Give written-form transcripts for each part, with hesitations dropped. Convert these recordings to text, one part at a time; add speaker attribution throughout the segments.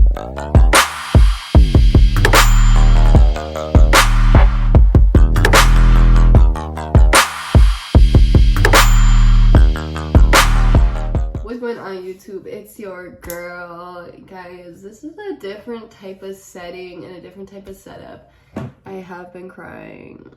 Speaker 1: What's going on YouTube? It's your girl. Guys, this is a different type of setting and a different type of setup. I have been crying.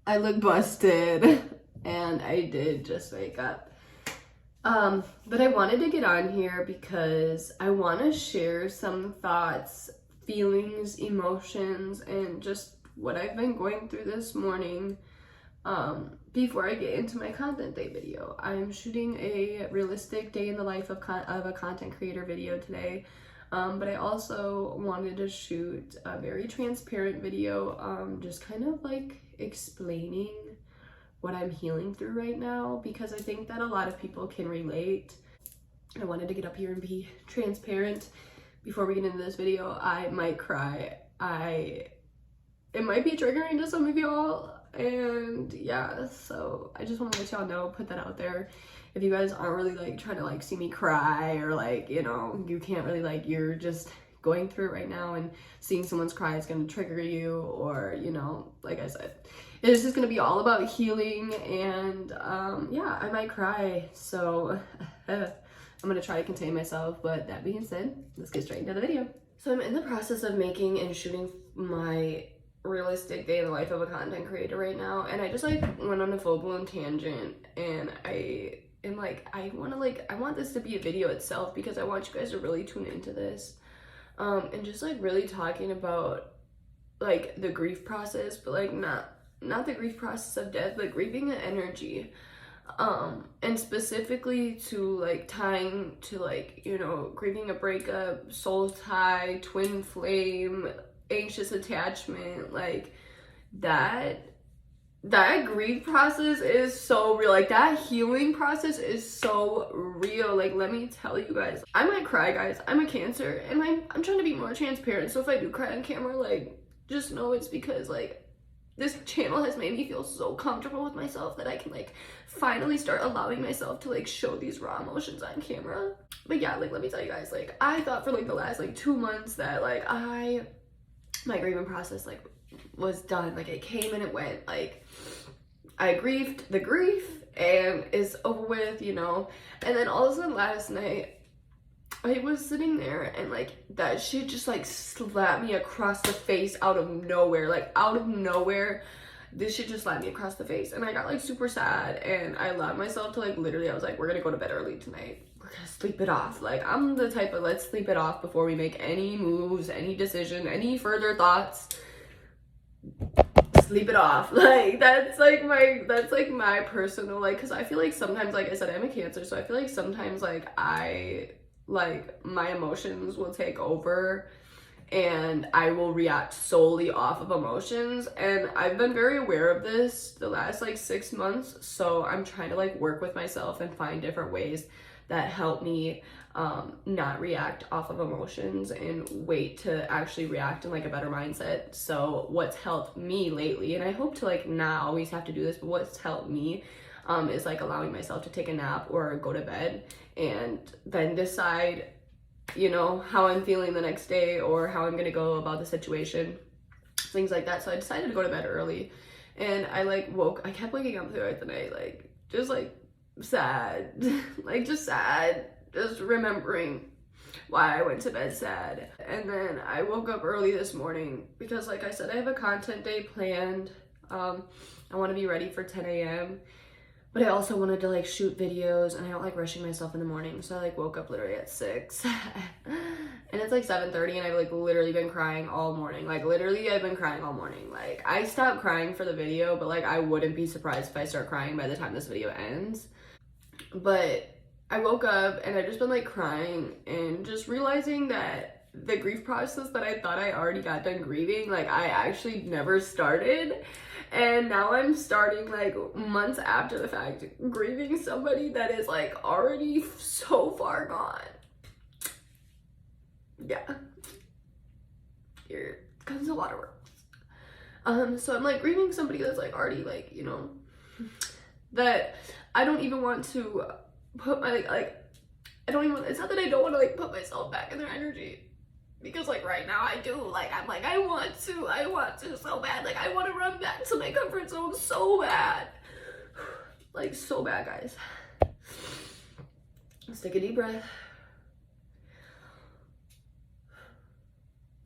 Speaker 1: I look busted and I did just wake up. But I wanted to get on here because I want to share some thoughts, feelings, emotions, and just what I've been going through this morning. Before I get into my content day video, I'm shooting a realistic day in the life of a content creator video today, but I also wanted to shoot a very transparent video, just kind of like explaining what I'm healing through right now, because I think that a lot of people can relate. I wanted to get up here and be transparent. Before we get into this video, I might cry. It might be triggering to some of y'all. And yeah, so I just want to let y'all know, put that out there. If you guys aren't really like trying to like see me cry, or like, you know, you can't really like, you're just going through it right now and seeing someone's cry is going to trigger you, or, you know, like I said, it's just going to be all about healing. And yeah, I might cry, so I'm going to try to contain myself. But that being said, let's get straight into the video. So I'm in the process of making and shooting my realistic day in the life of a content creator right now, and I just like went on a full-blown tangent, and I am like, I want this to be a video itself, because I want you guys to really tune into this, and just like really talking about like the grief process, but like not the grief process of death, but grieving the energy, and specifically to like tying to like, you know, grieving a breakup, soul tie, twin flame, anxious attachment, like that grief process is so real. Like that healing process is so real. Like, let me tell you guys, I might cry, guys. I'm a Cancer, and I'm trying to be more transparent. So if I do cry on camera, like, just know it's because like this channel has made me feel so comfortable with myself that I can like finally start allowing myself to like show these raw emotions on camera. But yeah, like, let me tell you guys, like, I thought for like the last like 2 months that like my grieving process like was done. Like, it came and it went. Like, I grieved the grief and it's over with, you know. And then all of a sudden last night I was sitting there and like that shit just like slapped me across the face out of nowhere. Like, out of nowhere, this shit just slapped me across the face, and I got like super sad, and I allowed myself to like, literally, I was like, we're gonna go to bed early tonight. We're gonna sleep it off. Like, I'm the type of, let's sleep it off before we make any moves, any decision, any further thoughts. Sleep it off. Like, that's like my personal, like, because I feel like sometimes, like I said, I'm a Cancer, so I feel like sometimes like my emotions will take over and I will react solely off of emotions, and I've been very aware of this the last like 6 months. So I'm trying to like work with myself and find different ways that help me not react off of emotions and wait to actually react in like a better mindset. So what's helped me lately, and I hope to like not always have to do this, but what's helped me is like allowing myself to take a nap or go to bed and then decide, you know, how I'm feeling the next day or how I'm gonna go about the situation, things like that. So I decided to go to bed early, and I kept waking up throughout the night, like just like sad, like just sad, just remembering why I went to bed sad. And then I woke up early this morning because, like I said, I have a content day planned. I want to be ready for 10 a.m. But I also wanted to like shoot videos, and I don't like rushing myself in the morning. So I like woke up literally at 6 and it's like 7:30, and I've like literally been crying all morning. Like, literally I've been crying all morning. Like, I stopped crying for the video, but like I wouldn't be surprised if I start crying by the time this video ends. But I woke up and I've just been like crying and just realizing that the grief process that I thought I already got done grieving, like I actually never started. And now I'm starting like months after the fact grieving somebody that is like already so far gone. Yeah, here comes the waterworks. So I'm like grieving somebody that's like already like, you know, that I don't even want to put my, like, I don't even, it's not that I don't want to like put myself back in their energy. Because like right now I do, like I'm like I want to so bad, like I want to run back to my comfort zone so bad, like so bad, guys. Let's take a deep breath.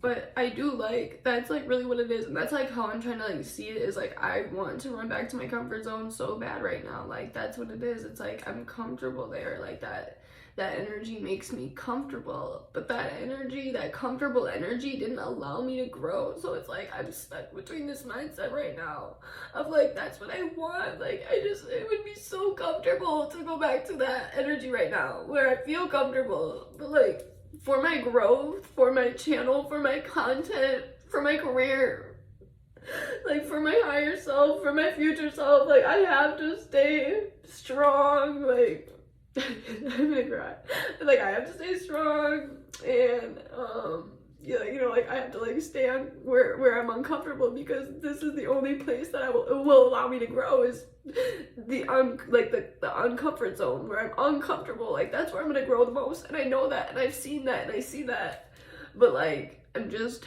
Speaker 1: But I do, like, that's like really what it is, and that's like how I'm trying to like see it, is like I want to run back to my comfort zone so bad right now. Like that's what it is. It's like I'm comfortable there, like that energy makes me comfortable, but that energy, that comfortable energy, didn't allow me to grow. So it's like I'm stuck between this mindset right now of like that's what I want. Like it would be so comfortable to go back to that energy right now where I feel comfortable, but like for my growth, for my channel, for my content, for my career, like for my higher self, for my future self, like I have to stay strong. Like I'm gonna cry. Like I have to stay strong, and yeah, you know, like I have to like stay on where I'm uncomfortable, because this is the only place that will allow me to grow, is the uncomfort zone where I'm uncomfortable. Like that's where I'm gonna grow the most, and I know that, and I've seen that, and I see that, but like I'm just,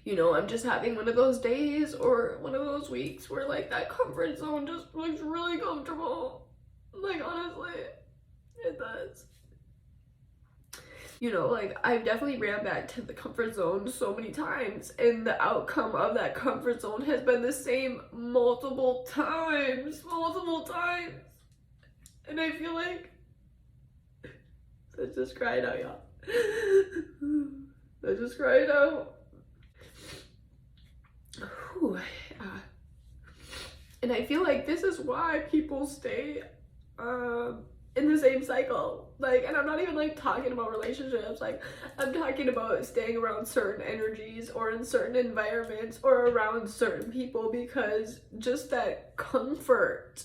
Speaker 1: you know, I'm just having one of those days or one of those weeks where like that comfort zone just looks really comfortable. Like honestly, it does. You know, like I've definitely ran back to the comfort zone so many times, and the outcome of that comfort zone has been the same multiple times. And I feel like, let's just cry it out, y'all. Let's just cry it out. Whew. And I feel like this is why people stay in the same cycle. Like, and I'm not even like talking about relationships, like I'm talking about staying around certain energies or in certain environments or around certain people, because just that comfort,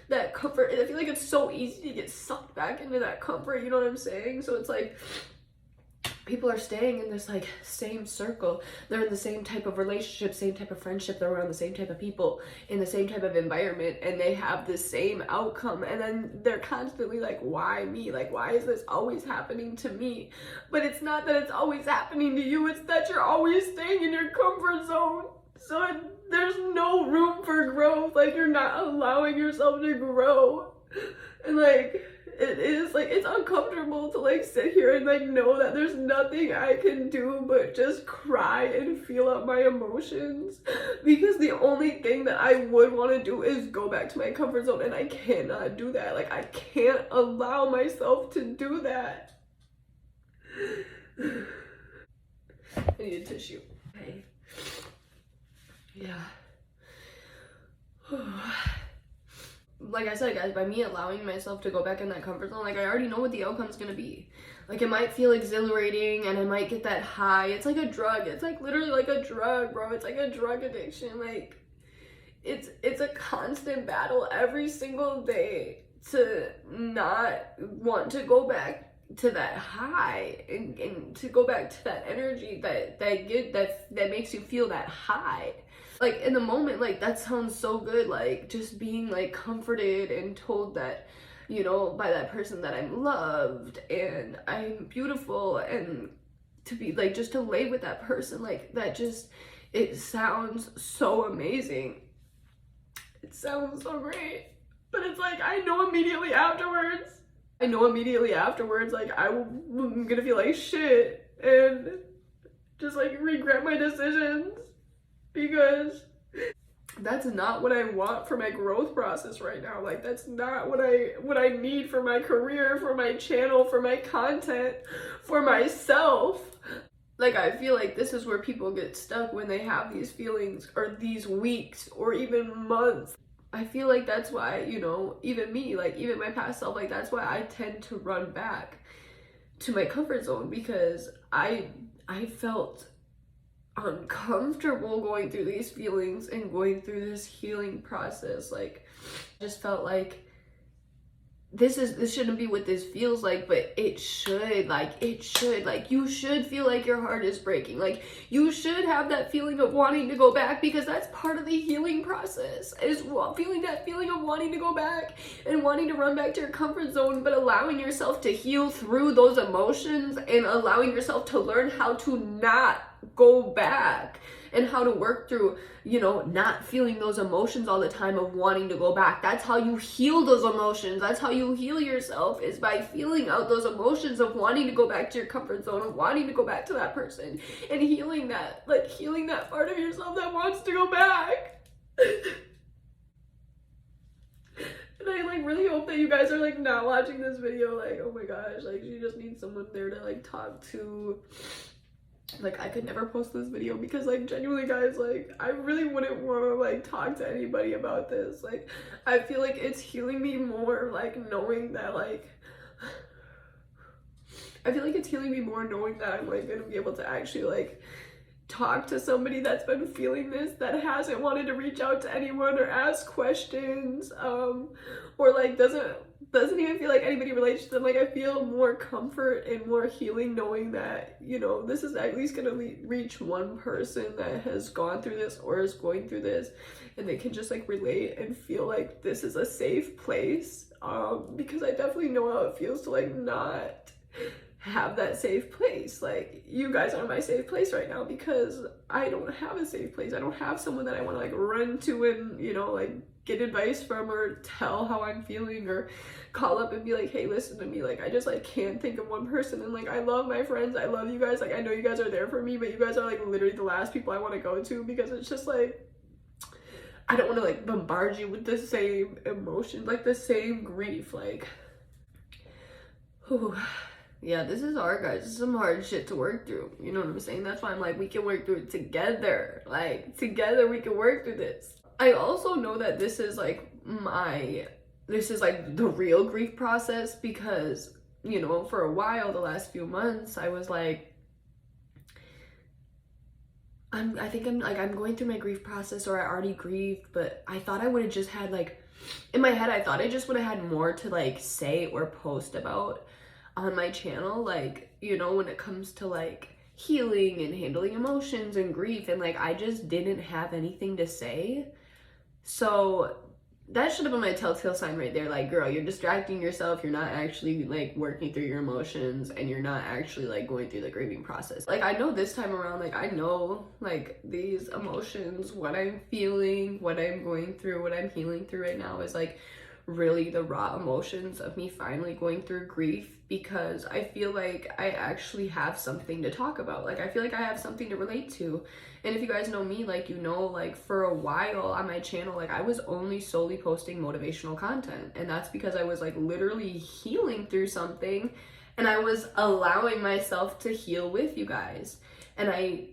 Speaker 1: and I feel like it's so easy to get sucked back into that comfort, you know what I'm saying? So it's like people are staying in this like same circle. They're in the same type of relationship, same type of friendship, they're around the same type of people, in the same type of environment, and they have the same outcome. And then they're constantly like, why me? Like, why is this always happening to me? But it's not that it's always happening to you, it's that you're always staying in your comfort zone. So there's no room for growth. Like you're not allowing yourself to grow. And like it is like, it's uncomfortable to like sit here and like know that there's nothing I can do but just cry and feel out my emotions, because the only thing that I would want to do is go back to my comfort zone, and I cannot do that. Like I can't allow myself to do that. I need a tissue. Okay. Yeah. Like I said, guys, by me allowing myself to go back in that comfort zone, like I already know what the outcome's gonna be. Like it might feel exhilarating and I might get that high. It's like a drug. It's like literally like a drug, bro. It's like a drug addiction. Like it's a constant battle every single day to not want to go back to that high, and to go back to that energy that makes you feel that high. Like in the moment, like that sounds so good, like just being like comforted and told that, you know, by that person that I'm loved and I'm beautiful, and to be like, just to lay with that person, like that just, it sounds so amazing. It sounds so great. But it's like, I know immediately afterwards, like I'm gonna feel like shit and just like regret my decisions, because that's not what I want for my growth process right now. Like that's not what I need for my career, for my channel, for my content, for myself. Like I feel like this is where people get stuck when they have these feelings, or these weeks, or even months. I feel like that's why, you know, even me, like even my past self, like that's why I tend to run back to my comfort zone, because I felt uncomfortable going through these feelings and going through this healing process. Like just felt like this shouldn't be what this feels like, but it should. Like, you should feel like your heart is breaking. Like, you should have that feeling of wanting to go back, because that's part of the healing process, is feeling that feeling of wanting to go back and wanting to run back to your comfort zone, but allowing yourself to heal through those emotions and allowing yourself to learn how to not go back and how to work through, you know, not feeling those emotions all the time of wanting to go back. That's how you heal those emotions. That's how you heal yourself, is by feeling out those emotions of wanting to go back to your comfort zone, of wanting to go back to that person, and healing that, like healing that part of yourself that wants to go back. And I like really hope that you guys are like not watching this video like, oh my gosh, like she just needs someone there to like talk to. Like, I could never post this video because, like, genuinely, guys, like, I really wouldn't want to, like, talk to anybody about this. Like, I feel like it's healing me more, like, knowing that, like, I feel like it's healing me more knowing that I'm, like, gonna be able to actually, like, talk to somebody that's been feeling this, that hasn't wanted to reach out to anyone or ask questions, or, like, doesn't even feel like anybody relates to them. Like, I feel more comfort and more healing knowing that, you know, this is at least gonna reach one person that has gone through this or is going through this, and they can just like relate and feel like this is a safe place, because I definitely know how it feels to like not have that safe place. Like, you guys are my safe place right now, because I don't have a safe place. I don't have someone that I want to like run to and, you know, like get advice from, or tell how I'm feeling, or call up and be like, hey, listen to me. Like, I just like can't think of one person. And like, I love my friends, I love you guys, like I know you guys are there for me, but you guys are like literally the last people I want to go to, because it's just like, I don't want to like bombard you with the same emotions, like the same grief. Like, whew. Yeah, this is hard, guys. This is some hard shit to work through. You know what I'm saying? That's why I'm like, we can work through it together. Like, together we can work through this. I also know that this is like the real grief process, because, you know, for a while, the last few months, I was like, I think I'm going through my grief process, or I already grieved, but I thought I would have just had like, in my head, I thought I just would have had more to like say or post about on my channel, like, you know, when it comes to like healing and handling emotions and grief, and like I just didn't have anything to say. So that should have been my telltale sign right there. Like, girl, you're distracting yourself, you're not actually like working through your emotions, and you're not actually like going through the grieving process. Like, I know this time around, like I know like these emotions, what I'm feeling, what I'm going through, what I'm healing through right now is like really the raw emotions of me finally going through grief, because I feel like I actually have something to talk about. Like, I feel like I have something to relate to. And if you guys know me, like, you know, like for a while on my channel, like I was only solely posting motivational content, and that's because I was like literally healing through something, and I was allowing myself to heal with you guys. And I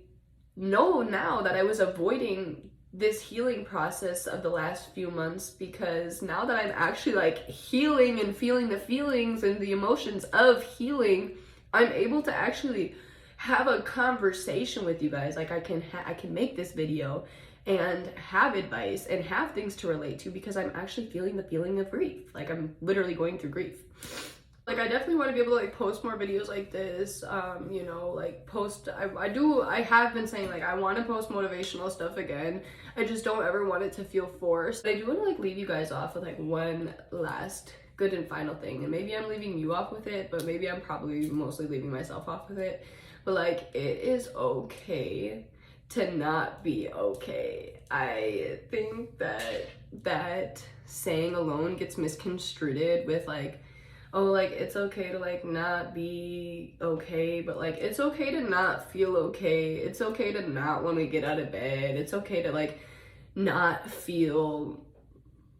Speaker 1: know now that I was avoiding this healing process of the last few months, because now that I'm actually like healing and feeling the feelings and the emotions of healing, I'm able to actually have a conversation with you guys. Like, I can make this video and have advice and have things to relate to, because I'm actually feeling the feeling of grief. Like, I'm literally going through grief. Like, I definitely want to be able to like post more videos like this, you know, like post, I have been saying like I want to post motivational stuff again. I just don't ever want it to feel forced. I do want to like leave you guys off with like one last good and final thing, and maybe I'm leaving you off with it, but maybe I'm probably mostly leaving myself off with it. But like, it is okay to not be okay. I think that saying alone gets misconstrued with like, oh, like it's okay to like not be okay, but like it's okay to not feel okay. It's okay to not want to get out of bed. It's okay to like not feel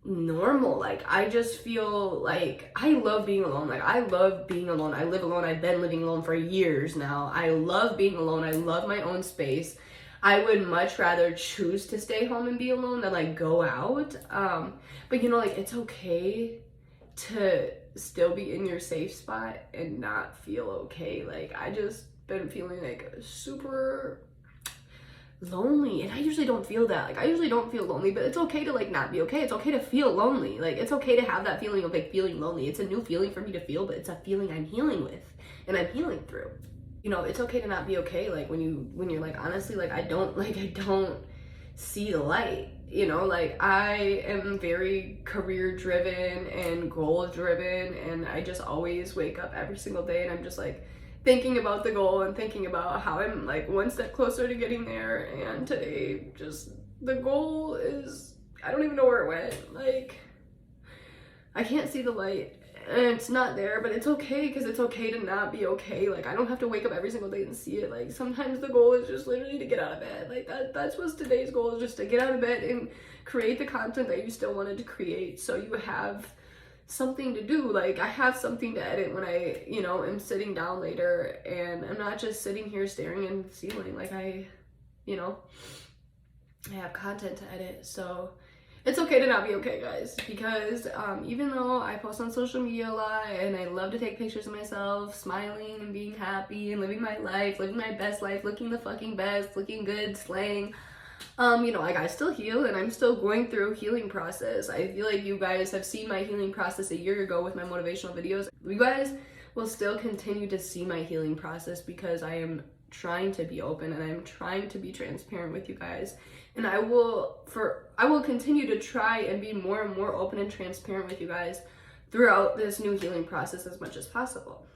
Speaker 1: normal. Like, I just feel like I love being alone. Like, I love being alone. I live alone. I've been living alone for years now. I love being alone. I love my own space. I would much rather choose to stay home and be alone than like go out. But you know, like, it's okay to still be in your safe spot and not feel okay. Like, I just been feeling like super lonely, and I usually don't feel that. Like, I usually don't feel lonely, but it's okay to like not be okay. It's okay to feel lonely. Like, it's okay to have that feeling of like feeling lonely. It's a new feeling for me to feel, but it's a feeling I'm healing with and I'm healing through. You know, it's okay to not be okay. Like when you're like, honestly, like I don't see the light. You know, like I am very career driven and goal driven, and I just always wake up every single day and I'm just like thinking about the goal and thinking about how I'm like one step closer to getting there. And today, just the goal is, I don't even know where it went. Like, I can't see the light and it's not there, but it's okay, because it's okay to not be okay. Like, I don't have to wake up every single day and see it. Like, sometimes the goal is just literally to get out of bed. Like, that's what's today's goal, is just to get out of bed and create the content that you still wanted to create, so you have something to do. Like, I have something to edit when I, you know, am sitting down later, and I'm not just sitting here staring at the ceiling. Like, I have content to edit. So it's okay to not be okay, guys, because even though I post on social media a lot and I love to take pictures of myself smiling and being happy and living my life, living my best life, looking the fucking best, looking good, slaying, you know, like, I still heal, and I'm still going through a healing process. I feel like you guys have seen my healing process a year ago with my motivational videos. You guys will still continue to see my healing process, because I am trying to be open and I'm trying to be transparent with you guys. And I will continue to try and be more and more open and transparent with you guys throughout this new healing process as much as possible.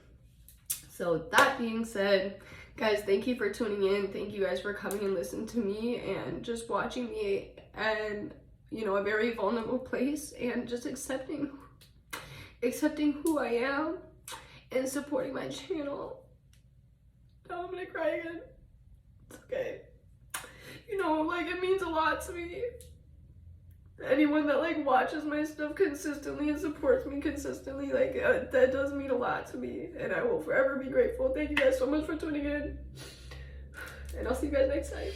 Speaker 1: So that being said, guys, thank you for tuning in. Thank you guys for coming and listening to me and just watching me, and, you know, a very vulnerable place, and just accepting who I am and supporting my channel. Now I'm gonna cry again. It's okay. You know, like, it means a lot to me. Anyone that like watches my stuff consistently and supports me consistently, like, that does mean a lot to me, and I will forever be grateful. Thank you guys so much for tuning in, and I'll see you guys next time.